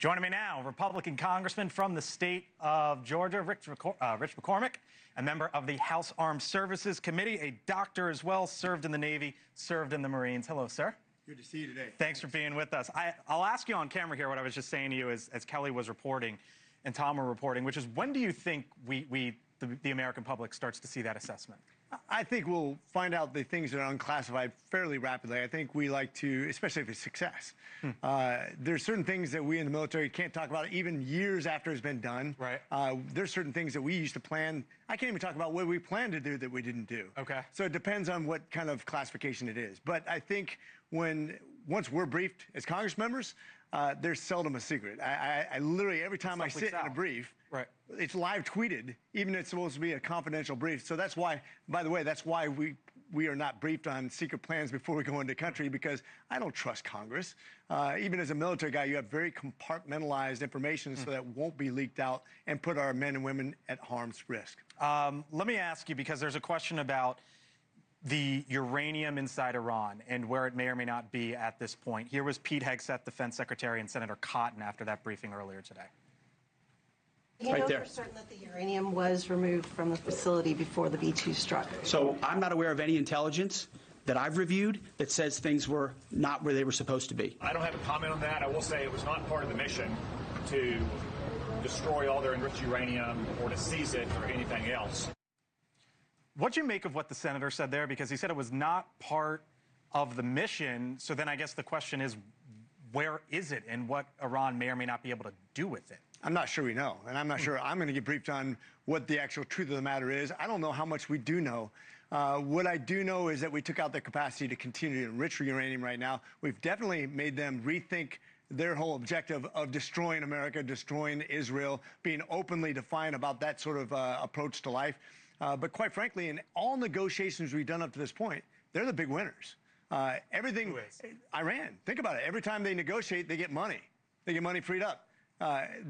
Joining me now, Republican Congressman from the state of Georgia, Rich McCormick, a member of the House Armed Services Committee, a doctor as well, served in the Navy, served in the Marines. Hello, sir. Good to see you today. Thanks for being with us. I'll ask you on camera here what I was just saying to you as Kelly was reporting and Tom were reporting, which is, when do you think the American public starts to see that assessment? I think we'll find out the things that are unclassified fairly rapidly. I think we like to, especially if it's success. There's certain things that we in the military can't talk about even years after it's been done. Right. There's certain things that we used to plan. I can't even talk about what we planned to do that we didn't do. Okay. So it depends on what kind of classification it is. But I think once we're briefed as Congress members, there's seldom a secret. I literally, every time I sit in a brief, right, it's live tweeted, even if it's supposed to be a confidential brief. So that's why, by the way, that's why we are not briefed on secret plans before we go into country, because I don't trust Congress. Even as a military guy, you have very compartmentalized information so that won't be leaked out and put our men and women at harm's risk. Let me ask you, because there's a question about the uranium inside Iran and where it may or may not be at this point. Here was Pete Hegseth, Defense Secretary, and Senator Cotton after that briefing earlier today. You know for certain that the uranium was removed from the facility before the B-2 struck? So I'm not aware of any intelligence that I've reviewed that says things were not where they were supposed to be. I don't have a comment on that. I will say it was not part of the mission to destroy all their enriched uranium or to seize it or anything else. What'd you make of what the senator said there? Because he said it was not part of the mission. So then I guess the question is, where is it and what Iran may or may not be able to do with it? I'm not sure we know, and I'm not sure I'm going to get briefed on what the actual truth of the matter is. I don't know how much we do know. What I do know is that we took out the capacity to continue to enrich uranium right now. We've definitely made them rethink their whole objective of destroying America, destroying Israel, being openly defiant about that sort of approach to life. But quite frankly, in all negotiations we've done up to this point, they're the big winners. Everything, Iran, think about it. Every time they negotiate, they get money. They get money freed up.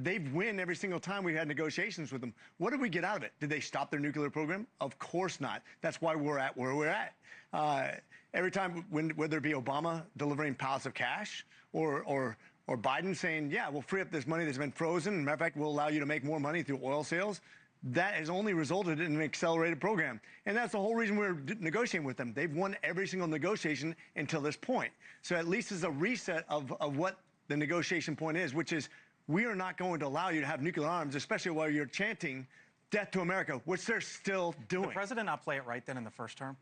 They win every single time we've had negotiations with them. What did we get out of it? Did they stop their nuclear program? Of course not. That's why we're at where we're at. Every time, whether it be Obama delivering pallets of cash or Biden saying, yeah, we'll free up this money that's been frozen. As a matter of fact, we'll allow you to make more money through oil sales. That has only resulted in an accelerated program. And that's the whole reason we're negotiating with them. They've won every single negotiation until this point. So at least it's a reset of what the negotiation point is, which is, we are not going to allow you to have nuclear arms, especially while you're chanting death to America, which they're still doing. Did the president not play it right then in the first term?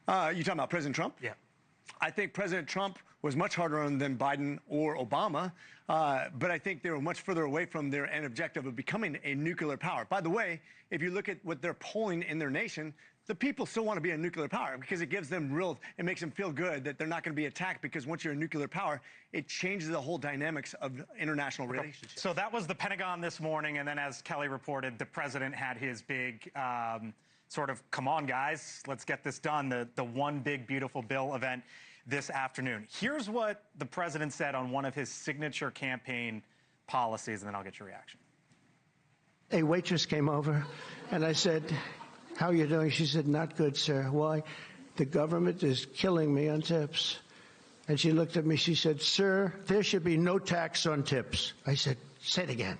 You talking about President Trump? Yeah. I think President Trump was much harder on than Biden or Obama, but I think they were much further away from their end objective of becoming a nuclear power. By the way, if you look at what they're polling in their nation, the people still want to be a nuclear power because it gives them it makes them feel good that they're not going to be attacked, because once you're a nuclear power, it changes the whole dynamics of international relationships. So that was the Pentagon this morning, and then as Kelly reported, the president had his big sort of, come on guys, let's get this done, the One Big Beautiful Bill event this afternoon. Here's what the president said on one of his signature campaign policies, and then I'll get your reaction. A waitress came over, and I said, how are you doing? She said, not good, sir. Why? The government is killing me on tips. And she looked at me, she said, sir, there should be no tax on tips. I said, say it again.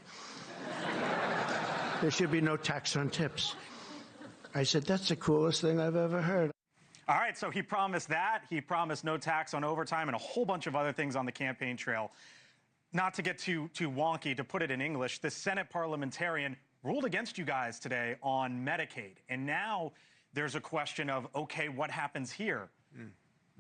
There should be no tax on tips. I said, that's the coolest thing I've ever heard. All right, so he promised that. He promised no tax on overtime and a whole bunch of other things on the campaign trail. Not to get too wonky, to put it in English, the Senate parliamentarian ruled against you guys today on Medicaid. And now there's a question of, okay, what happens here?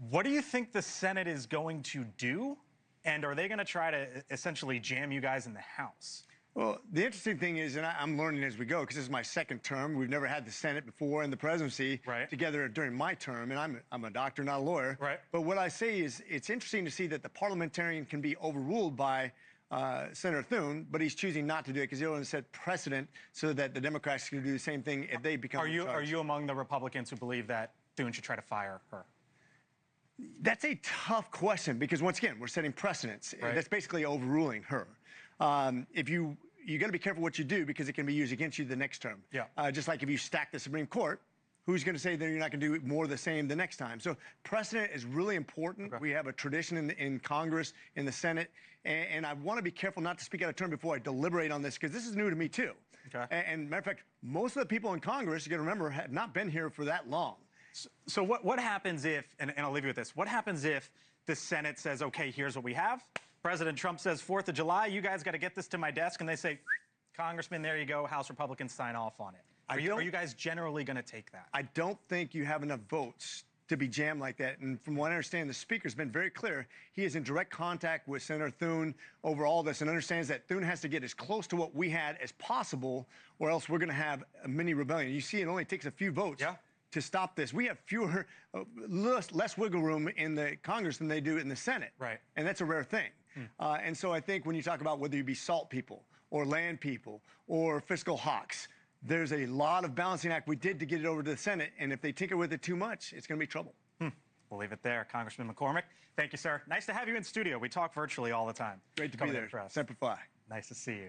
What do you think the Senate is going to do? And are they going to try to essentially jam you guys in the House? Well, the interesting thing is, and I'm learning as we go, because this is my second term. We've never had the Senate before and the presidency together during my term, and I'm a doctor, not a lawyer. Right. But what I say is, it's interesting to see that the parliamentarian can be overruled by Senator Thune, but he's choosing not to do it because he only set precedent so that the Democrats can do the same thing if they become in charge. Are you among the Republicans who believe that Thune should try to fire her? That's a tough question, because once again, we're setting precedents. That's basically overruling her. You got to be careful what you do, because it can be used against you the next term. Yeah. Just like if you stack the Supreme Court, who's going to say that you're not going to do more of the same the next time? So precedent is really important. Okay. We have a tradition in Congress, in the Senate, and I want to be careful not to speak out of turn before I deliberate on this, because this is new to me too. Okay. And matter of fact, most of the people in Congress, you got to remember, have not been here for that long. So what happens if, and I'll leave you with this, what happens if the Senate says, okay, here's what we have. President Trump says 4th of July, you guys got to get this to my desk, and they say, Congressman, there you go, House Republicans sign off on it. Are you guys generally going to take that? I don't think you have enough votes to be jammed like that. And from what I understand, the Speaker's been very clear. He is in direct contact with Senator Thune over all this and understands that Thune has to get as close to what we had as possible, or else we're going to have a mini rebellion. You see, it only takes a few votes. Yeah. To stop this. We have less wiggle room in the Congress than they do in the Senate. Right. And that's a rare thing. And so I think when you talk about whether you be salt people or land people or fiscal hawks, there's a lot of balancing act we did to get it over to the Senate. And if they tinker with it too much, it's going to be trouble. We'll leave it there. Congressman McCormick, thank you, sir. Nice to have you in studio. We talk virtually all the time. Great to be there. For us. Semper Fi. Nice to see you.